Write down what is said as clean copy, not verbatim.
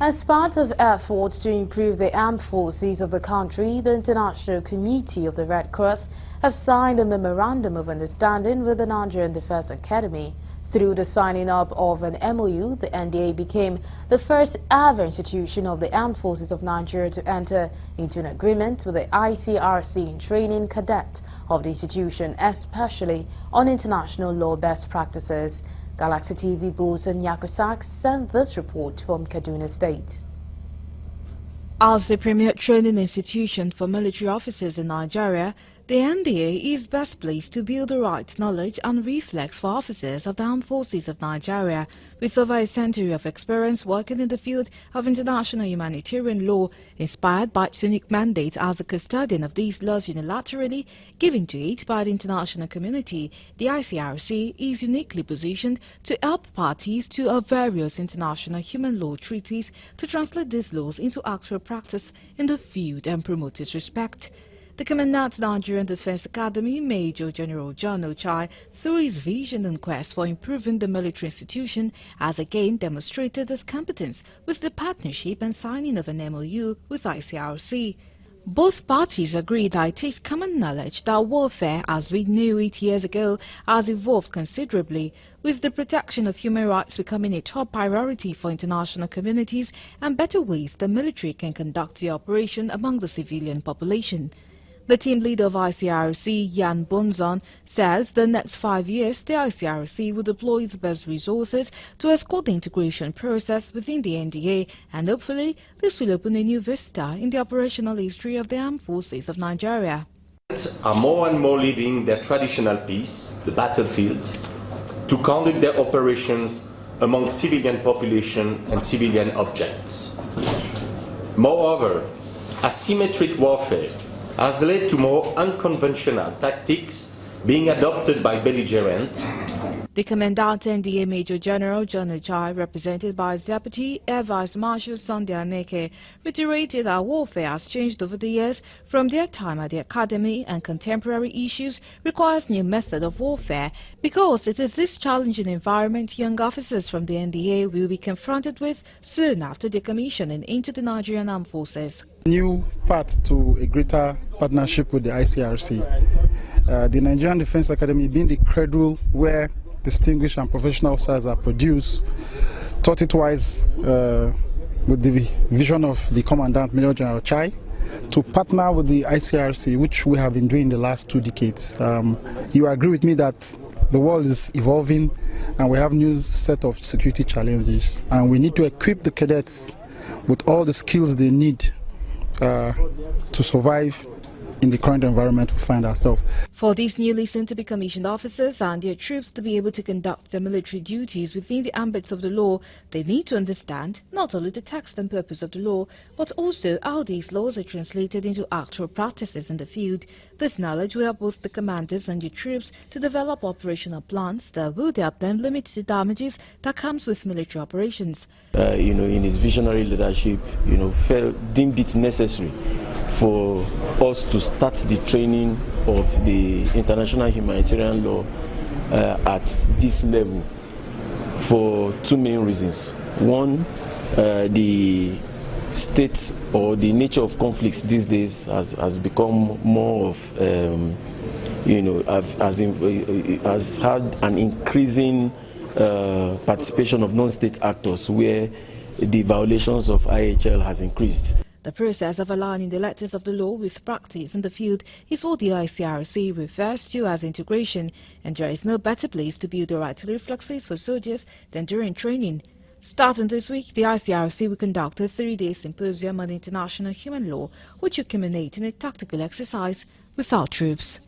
As part of efforts to improve the armed forces of the country, the International Committee of the Red Cross have signed a memorandum of understanding with the Nigerian Defense Academy. Through the signing up of an MOU, the NDA became the first ever institution of the Armed Forces of Nigeria to enter into an agreement with the ICRC in training cadets of the institution, especially on international law best practices. Galaxy TV Bulls and Yakusak sent this report from Kaduna State. As the premier training institution for military officers in Nigeria, the NDA is best placed to build the right knowledge and reflex for officers of the Armed Forces of Nigeria, with over a century of experience working in the field of international humanitarian law, inspired by its unique mandate as a custodian of these laws unilaterally given to it by the international community. The ICRC is uniquely positioned to help parties to various international human law treaties to translate these laws into actual practice in the field and promote its respect. The Commandant Nigerian Defense Academy, Major General John Ochai, through his vision and quest for improving the military institution, has again demonstrated his competence with the partnership and signing of an MOU with ICRC. Both parties agree that it is common knowledge that warfare, as we knew it years ago, has evolved considerably, with the protection of human rights becoming a top priority for international communities and better ways the military can conduct the operation among the civilian population. The team leader of ICRC, Yan Bonzon, says the next 5 years the ICRC will deploy its best resources to escort the integration process within the NDA, and hopefully this will open a new vista in the operational history of the Armed Forces of Nigeria. Are more and more leaving their traditional peace, the battlefield, to conduct their operations among civilian population and civilian objects. Moreover, asymmetric warfare has led to more unconventional tactics being adopted by belligerents. The Commandant NDA Major General John Ochai, represented by his Deputy Air Vice Marshal Sunday Aneke, reiterated that warfare has changed over the years from their time at the Academy, and contemporary issues requires new method of warfare because it is this challenging environment young officers from the NDA will be confronted with soon after their commissioning into the Nigerian Armed Forces. New path to a greater partnership with the ICRC. The Nigerian Defense Academy being the cradle where distinguished and professional officers are produced, thought it wise with the vision of the Commandant Major General Chai to partner with the ICRC, which we have been doing the last 2 decades. You agree with me that the world is evolving and we have new set of security challenges, and we need to equip the cadets with all the skills they need to survive in the current environment we find ourselves. For these newly soon-to-be commissioned officers and their troops to be able to conduct their military duties within the ambits of the law, they need to understand not only the text and purpose of the law, but also how these laws are translated into actual practices in the field. This knowledge will help both the commanders and the troops to develop operational plans that will help them limit the damages that comes with military operations. In his visionary leadership, deemed it necessary for us to start the training of the international humanitarian law at this level for 2 main reasons. One, the state or the nature of conflicts these days has become more of, has had an increasing participation of non-state actors where the violations of IHL has increased. The process of aligning the letters of the law with practice in the field is what the ICRC refers to as integration, and there is no better place to build the right reflexes for soldiers than during training. Starting this week, the ICRC will conduct a 3-day symposium on international human law, which will culminate in a tactical exercise with our troops.